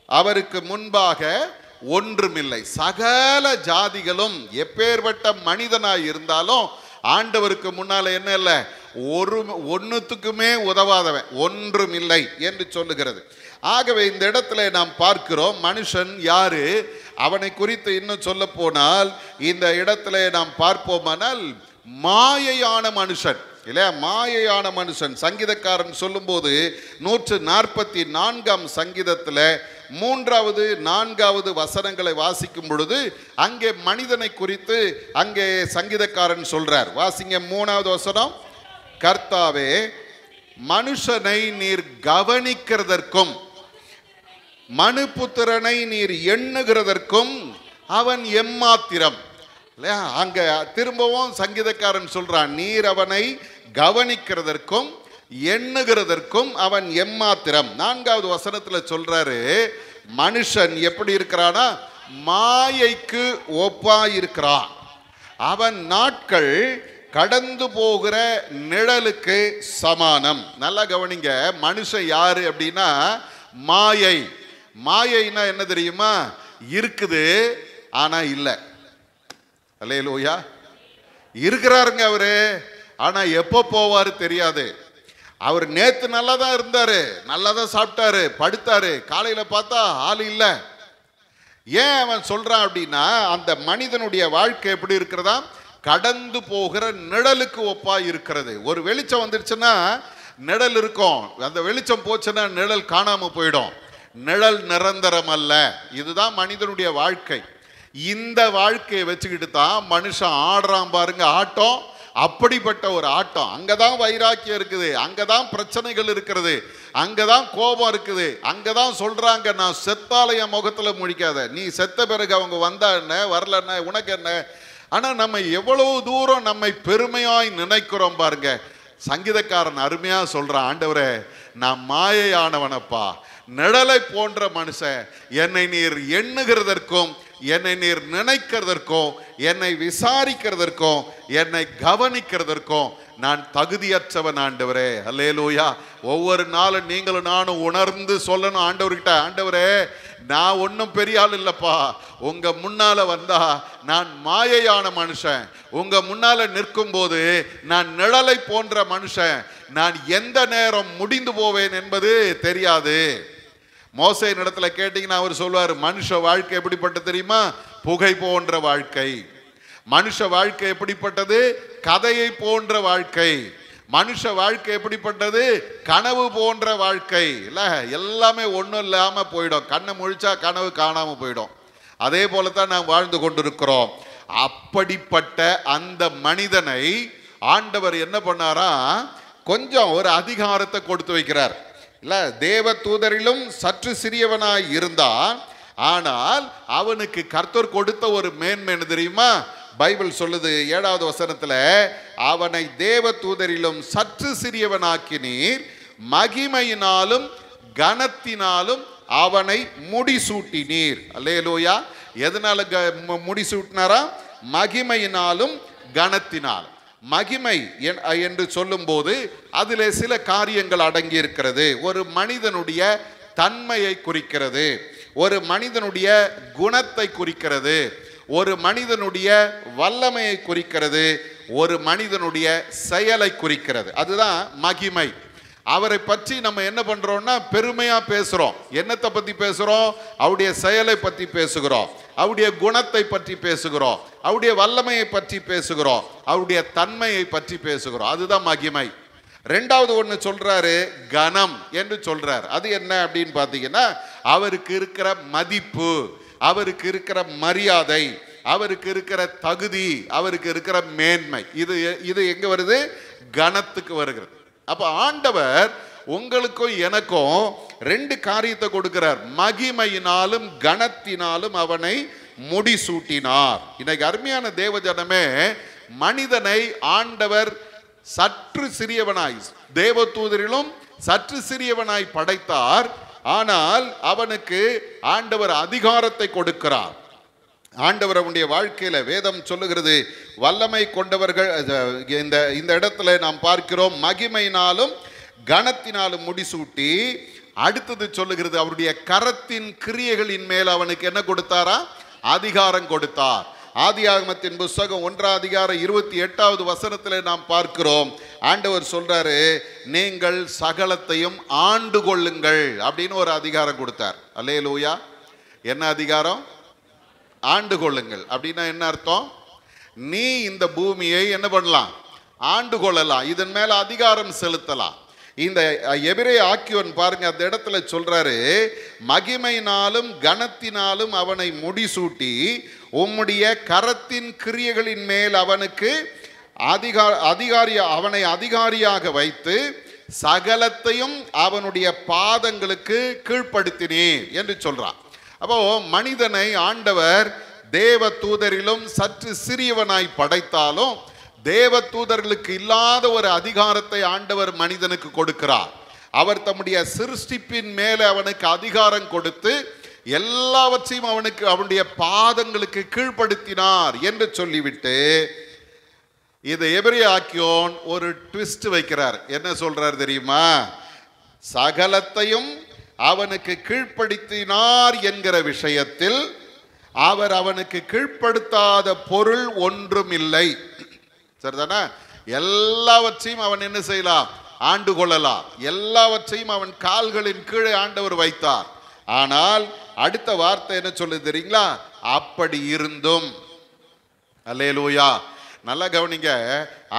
அவருக்கு முன்பாக ஒன்றுமில்லை. சகல ஜாதிகளும் எப்பேற்பட்ட மனிதனாய் இருந்தாலும் ஆண்டவருக்கு முன்னால என்ன இல்லை, ஒன்னுத்துக்குமே உதவாதவன், ஒன்றுமில்லை என்று சொல்லுகிறது. ஆகவே இந்த இடத்துல நாம் பார்க்கிறோம், மனுஷன் யாரு, அவனை குறித்து இன்னும் சொல்ல போனால் இந்த இடத்துல நாம் பார்ப்போமானால் மாயையான மனுஷன் இல்லையா, மாயையான மனுஷன். சங்கீதக்காரன் சொல்லும்போது 144ஆம் சங்கீதத்தில் 3வது 4வது வசனங்களை வாசிக்கும் பொழுது அங்கே மனிதனை குறித்து அங்கே சங்கீதக்காரன் சொல்றார். வாசிங்க 3வது வசனம். கர்த்தாவே, மனுஷனை நீர் கவனிக்கிறதற்கும் மனுபுத்திரனை நீர் எண்ணுகிறதற்கும் அவன் எம்மாத்திரம். இல்லையா, அங்க திரும்பவும் சங்கீதக்காரன் சொல்றான், நீர் அவனை கவனிக்கிறதற்கும் எண்ணுகிறதற்கும் அவன் எம்மாத்திரம். 4வது வசனத்துல சொல்றாரு, மனுஷன் எப்படி இருக்கிறானா, மாயைக்கு ஒப்பாயிருக்கிறான், அவன் நாட்கள் கடந்து போகிற நிழலுக்கு சமானம். நல்லா கவனிங்க, மனுஷன் யாரு அப்படின்னா மாயை. மாயைனா என்ன தெரியுமா, இருக்குது ஆனா இல்லை. அல்லேலூயா. இருக்கிறாருங்க அவரு, ஆனா எப்போ போவாரு தெரியாது. அவர் நேத்து நல்லா தான் இருந்தாரு, நல்லா தான் சாப்பிட்டாரு, படுத்தாரு, காலையில பார்த்தா ஆள் இல்லை. ஏன் அவன் சொல்றான் அப்படின்னா, அந்த மனிதனுடைய வாழ்க்கை எப்படி இருக்கிறதா, கடந்து போகிற நிழலுக்கு ஒப்பா இருக்கிறது. ஒரு வெளிச்சம் வந்துருச்சுன்னா நிழல் இருக்கும், அந்த வெளிச்சம் போச்சுன்னா நிழல் காணாம போயிடும். நிழல் நிரந்தரம் அல்ல. இதுதான் மனிதனுடைய வாழ்க்கை. இந்த வாழ்க்கையை வச்சுக்கிட்டு தான் மனுஷன் ஆடுறான் பாருங்க ஆட்டம். அப்படிப்பட்ட ஒரு ஆட்டம். அங்கதான் வைராக்கியம் இருக்குது, அங்கதான் பிரச்சனைகள் இருக்கிறது, அங்கதான் கோபம் இருக்குது, அங்கதான் சொல்றாங்க, நான் செத்தால என் முகத்துல முழிக்காத, நீ செத்த பிறகு அவங்க வந்தா என்ன வரல என்ன உனக்கு என்ன. ஆனா நம்ம எவ்வளவு தூரம் நம்மை பெருமையாய் நினைக்கிறோம் பாருங்க. சங்கீதக்காரன் அருமையா சொல்றான், ஆண்டவரே நான் மாயையானவனப்பா, நிழலை போன்ற மனுஷன், என்னை நீர் எண்ணுகிறதற்கும் என்னை நீர் நினைக்கிறதற்கும் என்னை விசாரிக்கிறதற்கும் என்னை கவனிக்கிறதற்கும் நான் தகுதியற்றவன் ஆண்டவரே. அல்லேலூயா. ஒவ்வொரு நாளும் நீங்களும் நானும் உணர்ந்து சொல்லணும் ஆண்டவர்கிட்ட, ஆண்டவரே நான் ஒன்றும் பெரிய ஆள் இல்லப்பா, உங்க முன்னால வந்தா நான் மாயையான மனுஷன், உங்க முன்னால நிற்கும் போது நான் நிழலை போன்ற மனுஷன், நான் எந்த நேரம் முடிந்து போவேன் என்பது தெரியாது. மோசேயின் இடத்துல கேட்டீங்கன்னா அவர் சொல்வார், மனுஷ வாழ்க்கை எப்படிப்பட்டது தெரியுமா, புகை போன்ற வாழ்க்கை. மனுஷ வாழ்க்கை எப்படிப்பட்டது, கதையை போன்ற வாழ்க்கை. மனுஷ வாழ்க்கை எப்படிப்பட்டது, கனவு போன்ற வாழ்க்கை. இல்ல, எல்லாமே ஒன்றும் இல்லாம போயிடும், கண்ணை முழிச்சா கனவு காணாம போயிடும். அதே போலத்தான் நாம் வாழ்ந்து கொண்டிருக்கிறோம். அப்படிப்பட்ட அந்த மனிதனை ஆண்டவர் என்ன பண்ணாரா, கொஞ்சம் ஒரு அதிகாரத்தை கொடுத்து வைக்கிறார். இல்ல, தேவ தூதரிலும் சற்று சிறியவனாய் இருந்தான், ஆனால் அவனுக்கு கர்த்தர் கொடுத்த ஒரு மேன்மை என்ன தெரியுமா, பைபிள் சொல்லுது 7வது வசனத்துல, அவனை தேவ தூதரிலும் சற்று சிறியவனாக்கினீர், மகிமையினாலும் கனத்தினாலும் அவனை முடிசூட்டினீர். அல்லேலூயா. எதனால முடிசூட்டினாரா, மகிமையினாலும் கனத்தினாலும். மகிமை என்று சொல்லும் போது அதிலே சில காரியங்கள் அடங்கி இருக்கிறது. ஒரு மனிதனுடைய தன்மையை குறிக்கிறது, ஒரு மனிதனுடைய குணத்தை குறிக்கிறது, ஒரு மனிதனுடைய வல்லமையை குறிக்கிறது, ஒரு மனிதனுடைய செயலை குறிக்கிறது. அதுதான் மகிமை. அவரை பற்றி நம்ம என்ன பண்றோம்னா பெருமையா பேசுறோம். என்னத்தை பத்தி பேசுறோம், அவருடைய செயலை பற்றி பேசுகிறோம், அவருடைய குணத்தை பற்றி பேசுகிறோம், அவருடைய வல்லமையை பற்றி பேசுகிறோம், அவருடைய தன்மையை பற்றி பேசுகிறோம். அதுதான் மகிமை. 2வது ஒன்று சொல்றாரு, கனம் என்று சொல்றார். அது என்ன அப்படின்னு பார்த்தீங்கன்னா, அவருக்கு இருக்கிற மதிப்பு, அவருக்கு இருக்கிற மரியாதை, அவருக்கு இருக்கிற தகுதி, அவருக்கு இருக்கிற மேன்மை. இது எங்க வருது, கனத்துக்கு வருகிறது. அப்ப ஆண்டவர் உங்களுக்கும் எனக்கும் 2 காரியத்தை கொடுக்கிறார். மகிமையினாலும் கனத்தினாலும் அவனை முடிசூட்டினார். இன்னைக்கு அருமையான தேவஜனமே, மனிதனை ஆண்டவர் சற்று சிறியவனாய், தேவதூதரிலும் சற்று சிறியவனாய் படைத்தார். ஆனால் அவனுக்கு ஆண்டவர் அதிகாரத்தை கொடுக்கிறார். ஆண்டவர் அவனுடைய வாழ்க்கையில வேதம் சொல்லுகிறது, வல்லமை கொண்டவர்கள். இந்த இடத்துல நாம் பார்க்கிறோம், மகிமையினாலும் கனத்தினாலும் முடிசூட்டி அடுத்தது சொல்லுகிறது, அவருடைய கரத்தின் கிரியைகளின் மேல் அவனுக்கு என்ன கொடுத்தாரா? அதிகாரம் கொடுத்தார். ஆதியாகமத்தின் புஸ்தகம் 1:28 வசனத்தில் நாம் பார்க்கிறோம், ஆண்டவர் சொல்றாரு, நீங்கள் சகலத்தையும் ஆண்டு கொள்ளுங்கள் அப்படின்னு ஒரு அதிகாரம் கொடுத்தார். அல்லேலூயா. என்ன அதிகாரம்? ஆண்டு கொள்ளுங்கள். அப்படின்னா என்ன அர்த்தம்? நீ இந்த பூமியை என்ன பண்ணலாம்? ஆண்டு கொள்ளலாம், இதன் மேல அதிகாரம் செலுத்தலாம். இந்த எபிரேய ஆக்கியோன் பாருங்க, அந்த இடத்துல சொல்றாரு, மகிமையினாலும் கனத்தினாலும் அவனை முடிசூட்டி உம்முடைய கரத்தின் கிரியைகளின் மேல் அவனுக்கு அவனை அதிகாரியாக வைத்து சகலத்தையும் அவனுடைய பாதங்களுக்கு கீழ்ப்படுத்தினீர் என்று சொல்றான். அப்போ மனிதனை ஆண்டவர் தேவ தூதரிலும் சற்று சிறியவனாய் படைத்தாலும் தேவ தூதர்களுக்கு இல்லாத ஒரு அதிகாரத்தை ஆண்டவர் மனிதனுக்கு கொடுக்கிறார். அவர் தம்முடைய சிருஷ்டிப்பின் மேலே அவனுக்கு அதிகாரம் கொடுத்து எல்லாவற்றையும் அவனுடைய பாதங்களுக்கு கீழ்ப்படுத்தினார் என்று சொல்லிவிட்டு இதை எபிரேய ஆக்கியோன் ஒரு ட்விஸ்ட் வைக்கிறார். என்ன சொல்றார் தெரியுமா? சகலத்தையும் அவனுக்கு கீழ்ப்படுத்தினார் என்கிற விஷயத்தில் அவர் அவனுக்கு கீழ்ப்படுத்தாத பொருள் ஒன்றும் இல்லை. சரிதானே? எல்லாவற்றையும் அவன் என்ன செய்யலாம்? ஆண்டு கொள்ளலாம். எல்லாவற்றையும் அவன் கால்களின் கீழே ஆண்டவர் வைத்தார். ஆனால் அடுத்த வார்த்தை என்ன சொல்லுது தெரியுங்களா? அப்படி இருந்தும். அல்லேலூயா. நல்லா கவனிங்க,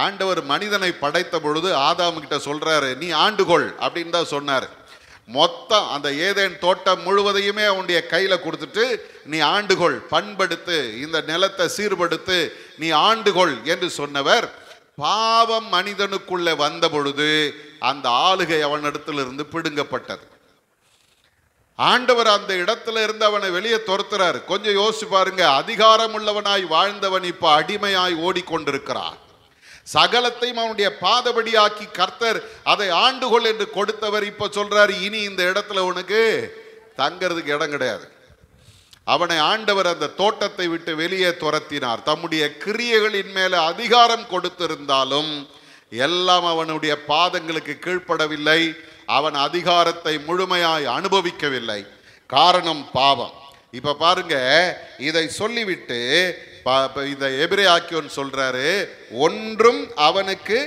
ஆண்டவர் மனிதனை படைத்த பொழுது ஆதாம் கிட்ட சொல்றாரு, நீ ஆண்டுகொள் அப்படின்னு தான் சொன்னார். மொத்தம் அந்த ஏதேன் தோட்டம் முழுவதையுமே அவனுடைய கையில கொடுத்துட்டு நீ ஆண்டுகொள், பண்படுத்து, இந்த நிலத்தை சீர்படுத்து, நீ ஆண்டுகொள் என்று சொன்னவர், பாவம் மனிதனுக்குள்ள வந்த பொழுது அந்த ஆளுகை அவனிடத்திலிருந்து பிடுங்கப்பட்டது. ஆண்டவர் அந்த இடத்துல இருந்து அவனை வெளியே துரத்துறார். கொஞ்சம் யோசிச்சு பாருங்க, அதிகாரம் உள்ளவனாய் வாழ்ந்தவன் இப்ப அடிமையாய் ஓடிக்கொண்டிருக்கிறான். சகலத்தையும் அவனுடைய பாதபடியாக்கி கர்த்தர் அதை ஆண்டுகொள் என்று கொடுத்தவர் இப்ப சொல்றாரு, இனி இந்த இடத்துல உனக்கு தங்கிறதுக்கு இடம் கிடையாது. அவனை ஆண்டவர் அந்த தோட்டத்தை விட்டு வெளியே துரத்தினார். தம்முடைய கிரியைகளின் மேல அதிகாரம் கொடுத்திருந்தாலும் எல்லாம் அவனுடைய பாதங்களுக்கு கீழ்ப்படவில்லை. அவன் அதிகாரத்தை முழுமையாய் அனுபவிக்கவில்லை. காரணம் பாவம். இப்ப பாருங்க, இதை சொல்லிவிட்டு இந்த எபிரேய ஆக்கியோன் சொல்றாரு, ஒன்றும் அவனுக்கு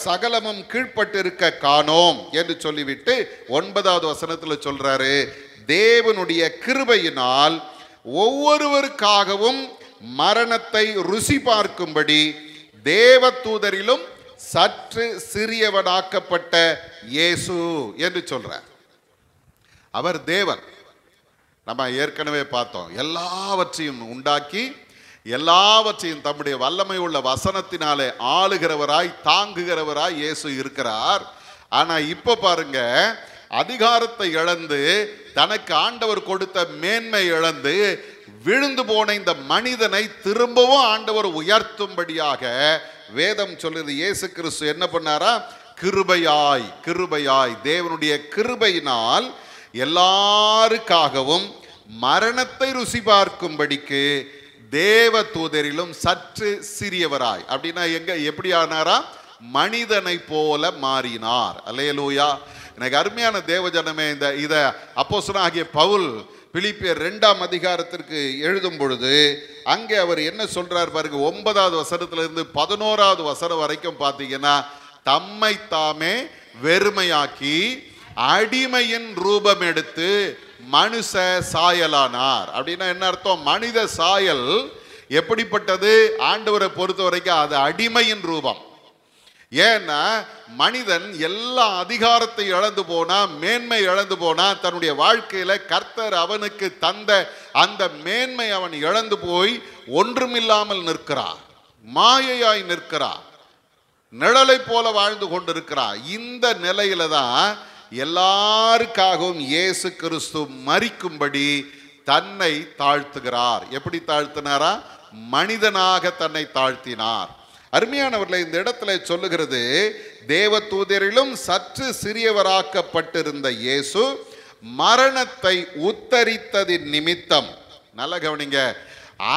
சகலமும் கீழ்ப்பட்டிருக்க காணோம் என்று சொல்லிவிட்டு 9வது வசனத்துல சொல்றாரு, தேவனுடைய கிருபையினால் ஒவ்வொருவருக்காகவும் மரணத்தை ருசி பார்க்கும்படி தேவ தூதரிலும் சற்று சிறியவனாக்கப்பட்ட இயேசு என்று சொல்றார். அவர் தேவன். நம்ம ஏற்கனவே பார்த்தோம், எல்லாவற்றையும் உண்டாக்கி எல்லாவற்றையும் தம்முடைய வல்லமை உள்ள வசனத்தினாலே ஆளுகிறவராய் தாங்குகிறவராய் இயேசு இருக்கிறார். ஆனா இப்ப பாருங்க, அதிகாரத்தை இழந்து தனக்கு ஆண்டவர் கொடுத்த மேன்மை இழந்து விழுந்து போன இந்த மனிதனை திரும்பவும் ஆண்டவர் உயர்த்தும்படியாக வேதம் சொல்லுது, இயேசு கிறிஸ்து என்ன பண்ணாரா? கிருபையாய் கிருபையாய் தேவனுடைய கிருபையினால் எல்லாருக்காகவும் மரணத்தை ருசி பார்க்கும்படிக்கு தேவ தூதரிலும் சற்று சிறியவராய். அப்படின்னா எப்படி ஆனாரா? மனிதனை போல மாறினார். அல்லேலூயா. எனக்கு அருமையான தேவஜனமே, இத அப்போஸ்தலனாகிய பவுல் பிலிப்பியர் 2ஆம் அதிகாரத்திற்கு எழுதும் பொழுது அங்கே அவர் என்ன சொல்றார் பாருங்க, 9வது வசனத்திலிருந்து 11வது வசனம் வரைக்கும் பார்த்தீங்கன்னா, தம்மை தாமே வெறுமையாக்கி அடிமையின் ரூபம் எடுத்து மனுஷ சாயலானார். அப்படின்னா என்ன அர்த்தம்? மனித சாயல் எப்படிப்பட்டது? ஆண்டவரை பொறுத்த வரைக்கும் அது அடிமையின் ரூபம். ஏன்னா மனிதன் எல்லா அதிகாரத்தை இழந்து போனா, மேன்மை இழந்து போனா, தன்னுடைய வாழ்க்கையில கர்த்தர் அவனுக்கு தந்த அந்த மேன்மை அவன் இழந்து போய் ஒன்றுமில்லாமல் நிற்கிறான், மாயையாய் நிற்கிறான், நிழலை போல வாழ்ந்து கொண்டிருக்கிறான். இந்த நிலையில தான் எல்லாருக்காகவும் இயேசு கிறிஸ்து மரிக்கும்படி தன்னை தாழ்த்துகிறார். எப்படி தாழ்த்தினாரா? மனிதனாக தன்னை தாழ்த்தினார். அருமையானவர்களை, இந்த இடத்துல சொல்லுகிறது, தேவ தூதரிலும் சற்று சிறியவராக்கப்பட்டிருந்த இயேசு மரணத்தை உத்தரித்ததின் நிமித்தம், நல்ல கவனிங்க,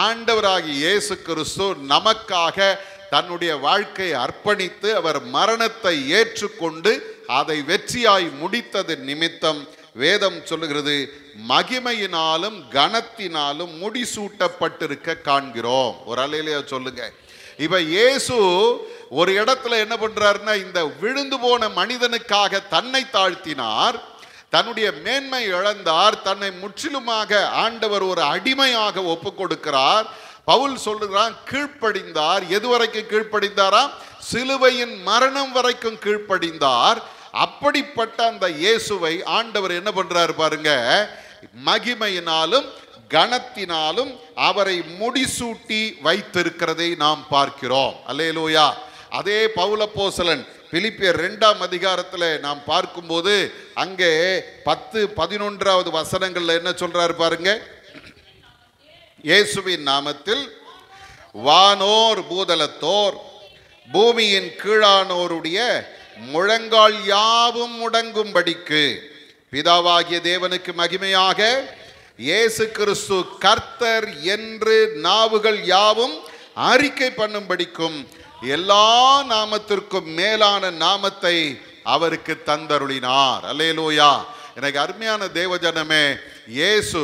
ஆண்டவராகிய இயேசு கிறிஸ்து நமக்காக தன்னுடைய வாழ்க்கையை அர்ப்பணித்து அவர் மரணத்தை ஏற்றுக்கொண்டு அதை வெற்றியாய் முடித்தது நிமித்தம் வேதம் சொல்லுகிறது, மகிமையினாலும் கனத்தினாலும் முடிசூட்டப்பட்டிருக்க காண்கிறோம். ஒரு அல்லேலூயா சொல்லுங்க. இப்ப இயேசு ஒரு இடத்துல என்ன பண்றாருன்னா, இந்த விழுந்து போன மனிதனுக்காக தன்னை தாழ்த்தினார், தன்னுடைய மேன்மை இழந்தார், தன்னை முற்றிலுமாக ஆண்டவர் ஒரு அடிமையாக ஒப்பு கொடுக்கிறார். பவுல் சொல்லுகிறான், கீழ்ப்படிந்தார். எது வரைக்கும் கீழ்ப்படிந்தாராம்? சிலுவையின் மரணம் வரைக்கும் கீழ்ப்படிந்தார். அப்படிப்பட்ட அந்த இயேசுவை ஆண்டவர் என்ன பண்றாரு பாருங்க, மகிமையினாலும் கனத்தினாலும் அவரை முடிசூட்டி வைத்திருக்கிறதை நாம் பார்க்கிறோம். அல்லேலூயா. அதே பவுல் அப்போஸ்தலன் பிலிப்பியர் 2ஆம் அதிகாரத்தில் நாம் பார்க்கும்போது அங்கே 10-11 வசனங்கள்ல என்ன சொல்றாரு பாருங்க, இயேசுவின் நாமத்தில் வானோர் பூதலத்தோர் பூமியின் கீழானோருடைய முழங்கால் யாவும் முடங்கும்படிக்கு பிதாவாகிய தேவனுக்கு மகிமையாக இயேசு கிறிஸ்து கர்த்தர் என்று நாவுகள் யாவும் அறிக்கை பண்ணும்படிக்கும் எல்லா நாமத்திற்கும் மேலான நாமத்தை அவருக்கு தந்தருளினார். அல்லேலூயா. எனக்கு அருமையான தேவஜனமே, இயேசு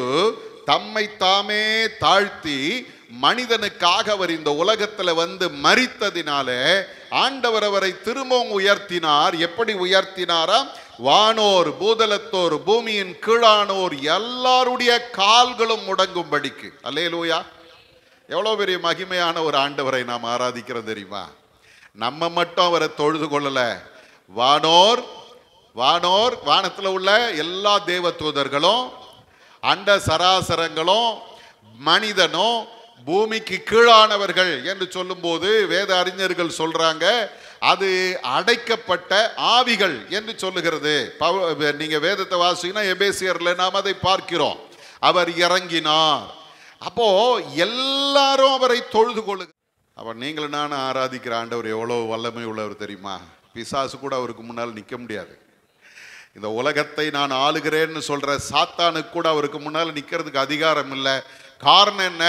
தம்மை தாமே தாழ்த்தி மனிதனுக்காக அவர் இந்த உலகத்தில் வந்து மரித்ததினாலே ஆண்டவர் அவரை திரும்பவும் உயர்த்தினார். எப்படி உயர்த்தினாரா? வானோர் பூதலத்தோர் பூமியின் கீழானோர் எல்லாருடைய கால்களும் முடங்கும்படிக்கு. அல்லேலூயா. எவ்வளோ பெரிய மகிமையான ஒரு ஆண்டவரை நாம் ஆராதிக்கிறோம் தெரியுமா? நம்ம மட்டும் அவரை தொழுது கொள்ளல, வானோர் வானோர் வானத்தில் உள்ள எல்லா தேவ தூதர்களும் அண்ட சராசரங்களும் மனிதனும் பூமிக்கு கீழானவர்கள் என்று சொல்லும்போது வேத அறிஞர்கள் சொல்றாங்க, அது அடைக்கப்பட்ட ஆவிகள் என்று சொல்லுகிறது. நீங்க வேதத்தை வாசிங்கன்னா எபேசியர்ல நாம் அதை பார்க்கிறோம். அவர் இறங்கினார். அப்போ எல்லாரும் அவரை தொழுது கொள்ளுங்க. அவர் நீங்களும் நானும் ஆராதிக்கிற ஆண்டவர் எவ்வளவு வல்லமை உள்ளவர் தெரியுமா? பிசாசு கூட அவருக்கு முன்னால் நிற்க முடியாது. இந்த உலகத்தை நான் ஆளுகிறேன்னு சொல்ற சாத்தானுக்கு கூட அவருக்கு முன்னால் நிற்கிறதுக்கு அதிகாரம் இல்லை. காரணம் என்ன?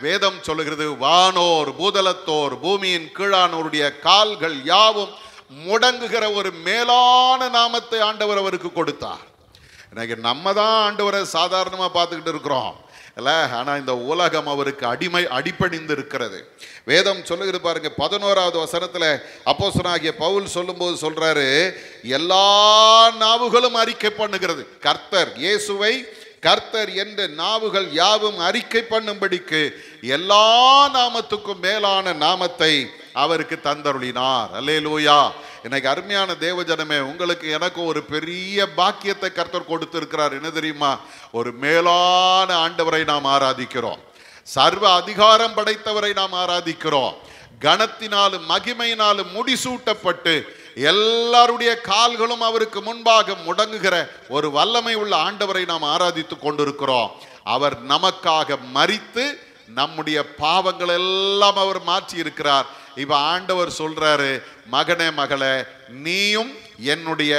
வேதம் சொல்லுகிறது, வானோர் பூதலத்தோர் பூமியின் கீழானோருடைய கால்கள் யாவும் முடங்குகிற ஒரு மேலான நாமத்தை ஆண்டவர் அவருக்கு கொடுத்தார். இன்னைக்கு நம்ம தான் ஆண்டவரை சாதாரணமாக பார்த்துக்கிட்டு இருக்கிறோம் இல்ல, ஆனா இந்த உலகம் அவருக்கு அடிபணிந்து இருக்கிறது. வேதம் சொல்லுகிறது பாருங்க, 11வது வசனத்துல அப்போஸ்தலனாகிய பவுல் சொல்லும்போது சொல்றாரு, எல்லா நாவுகளும் அறிக்கை பண்ணுகிறது, கர்த்தர் இயேசுவை கர்த்தர் என்ற நாவுகள் யாவும் அறிக்கை பண்ணும்படிக்கு எல்லா நாமத்துக்கும் மேலான நாமத்தை அவருக்கு தந்தருளினார். அல்லேலூயா. எனக்கு அருமையான தேவஜனமே, உங்களுக்கு எனக்கு ஒரு பெரிய பாக்கியத்தை கர்த்தர் கொடுத்திருக்கிறார். என்ன தெரியுமா? ஒரு மேலான ஆண்டவரை நாம் ஆராதிக்கிறோம். சர்வ அதிகாரம் படைத்தவரை நாம் ஆராதிக்கிறோம். கனத்தினாலும் மகிமையினாலும் முடிசூட்டப்பட்டு எல்லாருடைய கால்களும் அவருக்கு முன்பாக முடங்குகிற ஒரு வல்லமை உள்ள ஆண்டவரை நாம் ஆராதித்து கொண்டிருக்கிறோம். அவர் நமக்காக மரித்து நம்முடைய பாவங்கள் எல்லாம் அவர் மாற்றி இருக்கிறார். இப்ப ஆண்டவர் சொல்றாரு, மகனே மகளே, நீயும் என்னுடைய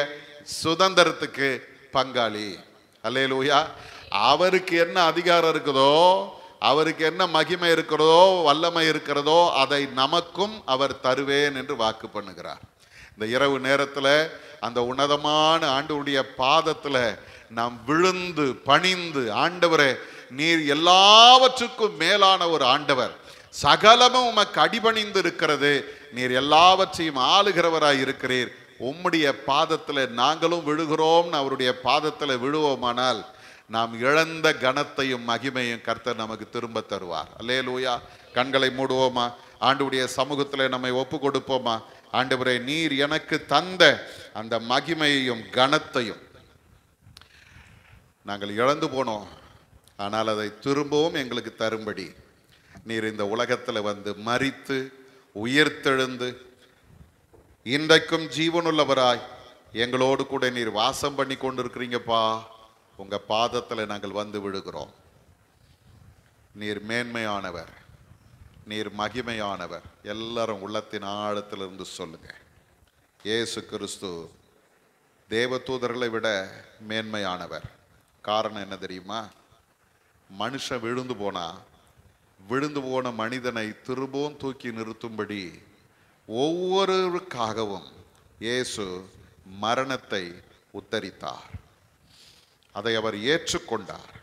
சுதந்திரத்துக்கு பங்காளி. அல்லேலூயா. அவருக்கு என்ன அதிகாரம் இருக்குதோ, அவருக்கு என்ன மகிமை இருக்கிறதோ, வல்லமை இருக்கிறதோ, அதை நமக்கும் அவர் தருவேன் என்று வாக்கு பண்ணுகிறார். இந்த இரவு நேரத்தில் அந்த உன்னதமான ஆண்டவருடைய பாதத்தில் நாம் விழுந்து பணிந்து, ஆண்டவரே, நீர் எல்லாவற்றுக்கும் மேலான ஒரு ஆண்டவர், சகலமும் உமக்கு அடிபணிந்து இருக்கிறது, நீர் எல்லாவற்றையும் ஆளுகிறவராய் இருக்கிறீர், உம்முடைய பாதத்தில் நாங்களும் விழுகிறோம்னு அவருடைய பாதத்தில் விழுவோமானால் நாம் இழந்த கனத்தையும் மகிமையும் கர்த்தர் நமக்கு திரும்ப தருவார். அல்லேலூயா. கண்களை மூடுவோமா? ஆண்டவருடைய சமூகத்தில் நம்மை ஒப்பு கொடுப்போமா? ஆண்டவரே, நீர் எனக்கு தந்த அந்த மகிமையையும் கனத்தையும் நாங்கள் இழந்து போனோம், ஆனால் அதை திரும்பவும் எங்களுக்கு தரும்படி நீர் இந்த உலகத்தில் வந்து மரித்து உயிர்த்தெழுந்து இன்றைக்கும் ஜீவனுள்ளவராய் எங்களோடு கூட நீர் வாசம் பண்ணி கொண்டிருக்கிறீங்கப்பா. உங்க பாதத்தில் நாங்கள் வந்து விழுகிறோம். நீர் மேன்மையானவர், நீர் மகிமையானவர். எல்லாரும் உள்ளத்தின் ஆழத்திலிருந்து சொல்லுங்க, இயேசு கிறிஸ்து தேவதூதர்களை விட மேன்மையானவர். காரணம் என்ன தெரியுமா? மனுஷன் விழுந்து போன மனிதனை திரும்பவும் தூக்கி நிறுத்தும்படி ஒவ்வொருவருக்காகவும் இயேசு மரணத்தை உத்தரித்தார். அதை அவர் ஏற்றுக்கொண்டார்.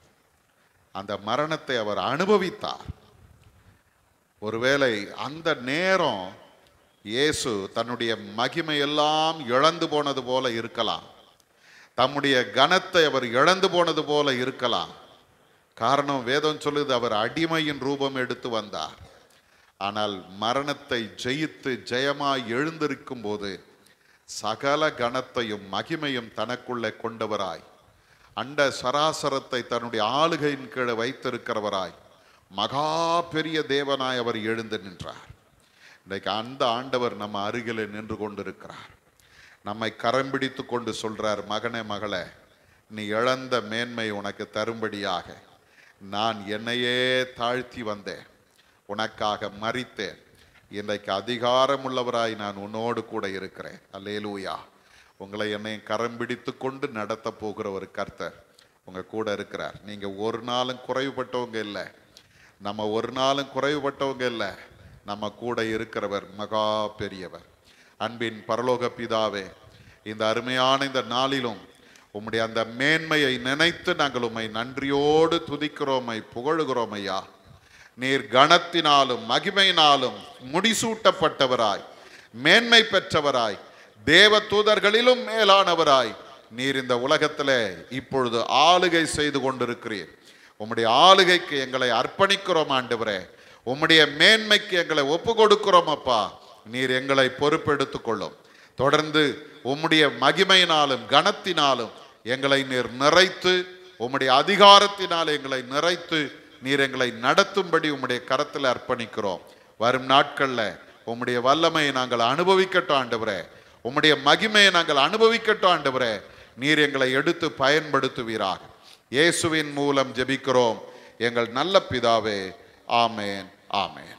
அந்த மரணத்தை அவர் அனுபவித்தார். ஒருவேளை அந்த நேரம் இயேசு தன்னுடைய மகிமையெல்லாம் இழந்து போனது போல இருக்கலாம். தம்முடைய கனத்தை அவர் இழந்து போனது போல இருக்கலாம். காரணம், வேதம் சொல்லுது, அவர் அடிமையின் ரூபம் எடுத்து வந்தார். ஆனால் மரணத்தை ஜெயித்து ஜெயமாய் எழுந்திருக்கும் போது சகல கனத்தையும் மகிமையும் தனக்குள்ளே கொண்டவராய், அண்ட சராசரத்தை தன்னுடைய ஆளுகையின் கீழே வைத்திருக்கிறவராய், மகா பெரிய தேவனாய் அவர் எழுந்து நின்றார். இன்றைக்கு அந்த ஆண்டவர் நம்ம அருகில் நின்று கொண்டிருக்கிறார். நம்மை கரம் பிடித்து கொண்டு சொல்றார், மகனே மகளே, நீ இழந்த மேன்மை உனக்கு தரும்படியாக நான் என்னையே தாழ்த்தி வந்தேன், உனக்காக மரித்தேன். இன்றைக்கு அதிகாரம் உள்ளவராய் நான் உன்னோடு கூட இருக்கிறேன். அல்லேலூயா. உங்களை என்னை கரம் பிடித்து கொண்டு நடத்த போகிற ஒரு கர்த்தர் உங்க கூட இருக்கிறார். நீங்க ஒரு நாளும் குறைவுபட்டவங்க இல்லை, நம்ம ஒரு நாளும் குறைவுபட்டவங்க இல்லை. நம்ம கூட இருக்கிறவர் மகா பெரியவர். அன்பின் பரலோக பிதாவே, இந்த அருமையான இந்த நாளிலும் உம்முடைய அந்த மேன்மையை நினைத்து நாங்கள் உம்மை நன்றியோடு துதிக்கிறோம், புகழுகிறோம் ஐயா. நீர் கனத்தினாலும் மகிமையினாலும் முடிசூட்டப்பட்டவராய், மேன்மை பெற்றவராய், தேவ தூதர்களிலும் மேலானவராய் நீர் இந்த உலகத்திலே இப்பொழுது ஆளுகை செய்து கொண்டிருக்கிறீர். உம்முடைய ஆளுகைக்கு எங்களை அர்ப்பணிக்கிறோம் ஆண்டவரே. உம்முடைய மேன்மைக்கு எங்களை ஒப்பு கொடுக்கிறோம் அப்பா. நீர் எங்களை பொறுப்பெடுத்துக் கொள்ளும். தொடர்ந்து உம்முடைய மகிமையினாலும் கனத்தினாலும் எங்களை நீர் நிறைத்து, உம்முடைய அதிகாரத்தினால் எங்களை நிறைத்து நீர் எங்களை நடத்தும்படி உம்முடைய கரத்தில் அர்ப்பணிக்கிறோம். வரும் நாட்களில் உம்முடைய வல்லமையை நாங்கள் அனுபவிக்கட்டும் ஆண்டவரே. உம்முடைய மகிமையை நாங்கள் அனுபவிக்கட்டும் ஆண்டவரே. நீர் எங்களை எடுத்து பயன்படுத்துவீராக. இயேசுவின் மூலம் ஜெபிக்கிறோம் எங்கள் நல்ல பிதாவே. ஆமேன், ஆமேன்.